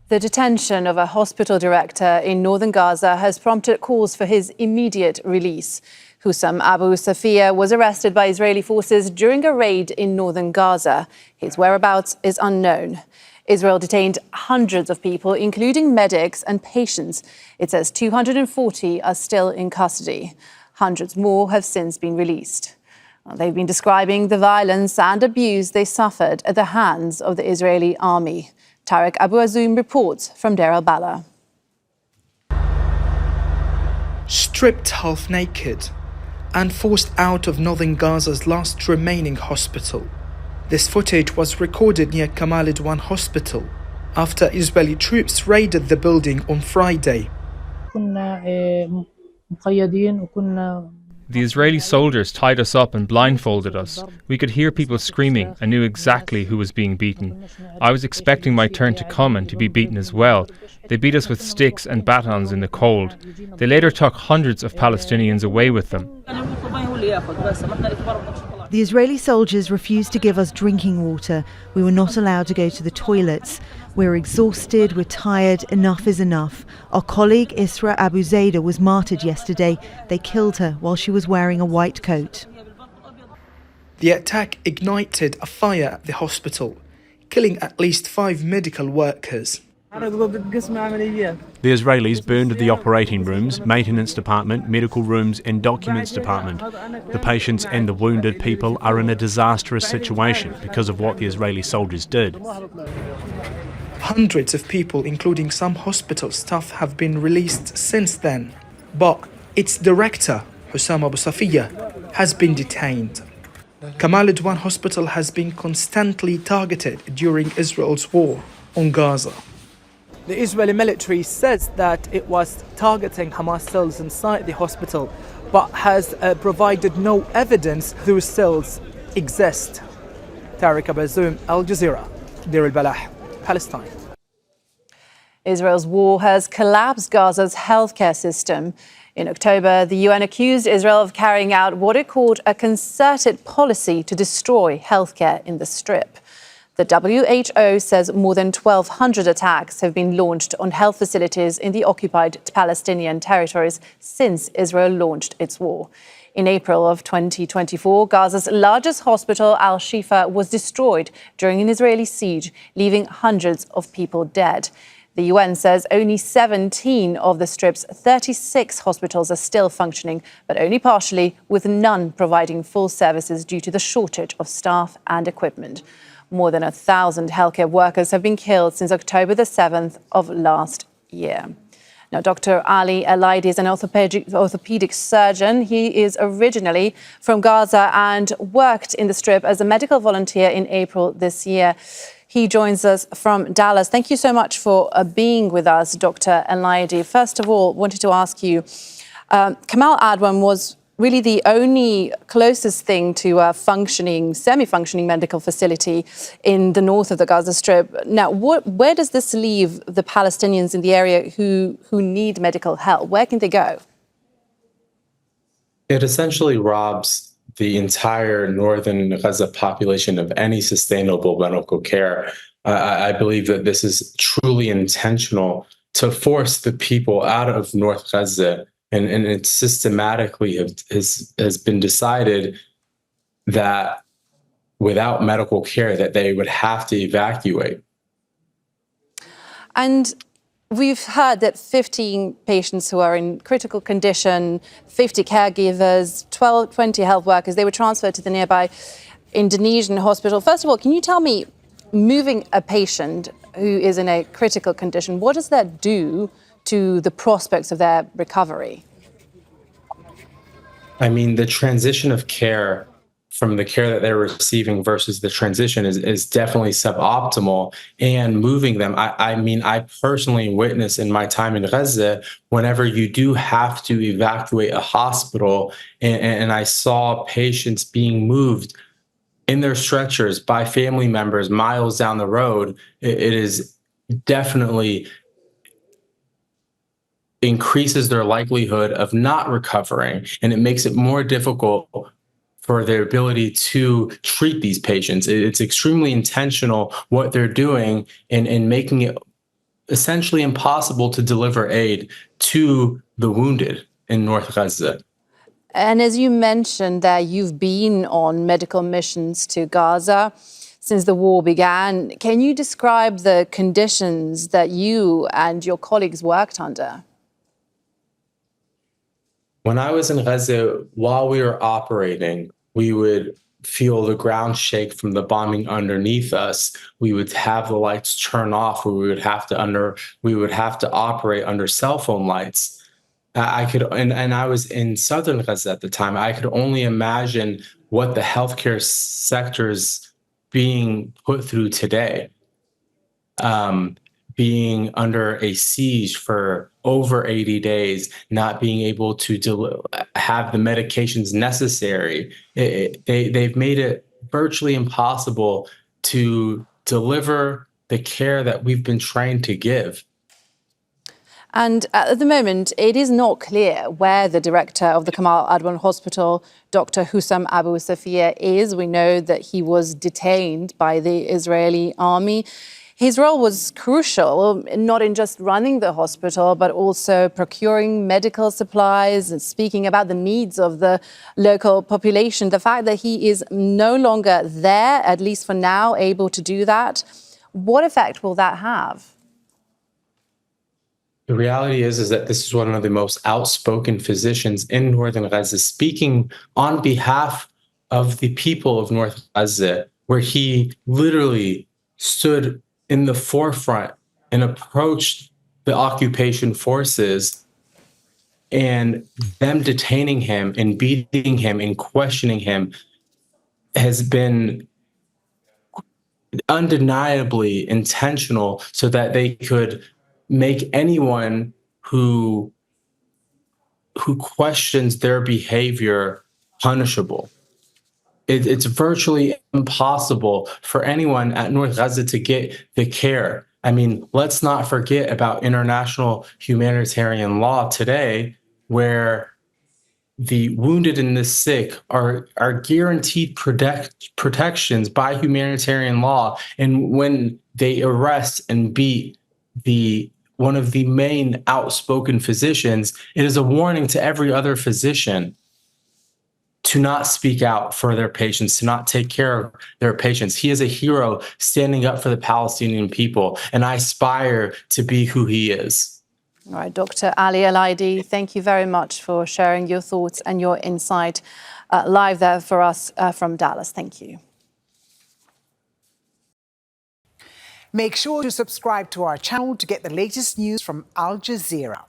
The detention of a hospital director in northern Gaza has prompted calls for his immediate release. Hussam Abu Safia was arrested by Israeli forces during a raid in northern Gaza. His whereabouts is unknown. Israel detained hundreds of people, including medics and patients. It says 240 are still in custody. Hundreds more have since been released. They've been describing the violence and abuse they suffered at the hands of the Israeli army. Tareq Abu Azzoum reports from Deir el-Balah. Stripped half naked and forced out of northern Gaza's last remaining hospital. This footage was recorded near Kamal Adwan Hospital after Israeli troops raided the building on Friday. The Israeli soldiers tied us up and blindfolded us. We could hear people screaming and knew exactly who was being beaten. I was expecting my turn to come and to be beaten as well. They beat us with sticks and batons in the cold. They later took hundreds of Palestinians away with them. The Israeli soldiers refused to give us drinking water. We were not allowed to go to the toilets. We're exhausted, we're tired, enough is enough. Our colleague Isra Abu Zaida was martyred yesterday. They killed her while she was wearing a white coat. The attack ignited a fire at the hospital, killing at least 5 medical workers. The Israelis burned the operating rooms, maintenance department, medical rooms and documents department. The patients and the wounded people are in a disastrous situation because of what the Israeli soldiers did. Hundreds of people, including some hospital staff, have been released since then. But its director, Hussam Abu Safia, has been detained. Kamal Adwan Hospital has been constantly targeted during Israel's war on Gaza. The Israeli military says that it was targeting Hamas cells inside the hospital, but has provided no evidence those cells exist. Tareq Abu Azzoum, Al Jazeera, Deir el-Balah, Palestine. Israel's war has collapsed Gaza's healthcare system. In October, the UN accused Israel of carrying out what it called a concerted policy to destroy healthcare in the Strip. The WHO says more than 1,200 attacks have been launched on health facilities in the occupied Palestinian territories since Israel launched its war. In April of 2024, Gaza's largest hospital, Al-Shifa, was destroyed during an Israeli siege, leaving hundreds of people dead. The UN says only 17 of the Strip's 36 hospitals are still functioning, but only partially, with none providing full services due to the shortage of staff and equipment. More than 1,000 healthcare workers have been killed since October the 7th of last year. Now, Dr Ali Elaydi is an orthopaedic surgeon. He is originally from Gaza and worked in the Strip as a medical volunteer in April this year. He joins us from Dallas. Thank you so much for being with us, Dr. Elaydi. First of all, wanted to ask you, Kamal Adwan was really the only closest thing to a functioning, semi-functioning medical facility in the north of the Gaza Strip. Now, where does this leave the Palestinians in the area who need medical help? Where can they go? It essentially robs the entire northern Gaza population of any sustainable medical care. I believe that this is truly intentional to force the people out of North Gaza, and it systematically has been decided that without medical care that they would have to evacuate. And we've heard that 15 patients who are in critical condition, 50 caregivers, 20 health workers, they were transferred to the nearby Indonesian hospital. First of all, can you tell me, moving a patient who is in a critical condition, what does that do to the prospects of their recovery? I mean, the transition of care from the care that they're receiving versus the transition is definitely suboptimal, and moving them. I mean, I personally witnessed in my time in Gaza, whenever you do have to evacuate a hospital, and I saw patients being moved in their stretchers by family members miles down the road, it is definitely increases their likelihood of not recovering, and it makes it more difficult for their ability to treat these patients. It's extremely intentional what they're doing in making it essentially impossible to deliver aid to the wounded in North Gaza. And as you mentioned there, you've been on medical missions to Gaza since the war began. Can you describe the conditions that you and your colleagues worked under? When I was in Gaza, while we were operating, we would feel the ground shake from the bombing underneath us. We would have the lights turn off, or we would have to operate under cell phone lights. I was in southern Gaza at the time. I could only imagine what the healthcare sector's being put through today. Being under a siege for over 80 days, not being able to have the medications necessary. They've made it virtually impossible to deliver the care that we've been trained to give. And at the moment, it is not clear where the director of the Kamal Adwan Hospital, Dr Hussam Abu Safia, is. We know that he was detained by the Israeli army. His role was crucial, not in just running the hospital, but also procuring medical supplies and speaking about the needs of the local population. The fact that he is no longer there, at least for now, able to do that, what effect will that have? The reality is that this is one of the most outspoken physicians in northern Gaza, speaking on behalf of the people of North Gaza, where he literally stood in the forefront and approached the occupation forces, and them detaining him and beating him and questioning him has been undeniably intentional so that they could make anyone who questions their behavior punishable. It's virtually impossible for anyone at North Gaza to get the care. I mean, let's not forget about international humanitarian law today, where the wounded and the sick are guaranteed protections by humanitarian law. And when they arrest and beat one of the main outspoken physicians, it is a warning to every other physician to not speak out for their patients, to not take care of their patients. He is a hero standing up for the Palestinian people, and I aspire to be who he is. All right, Dr. Ali Elaydi, thank you very much for sharing your thoughts and your insight live there for us from Dallas. Thank you. Make sure to subscribe to our channel to get the latest news from Al Jazeera.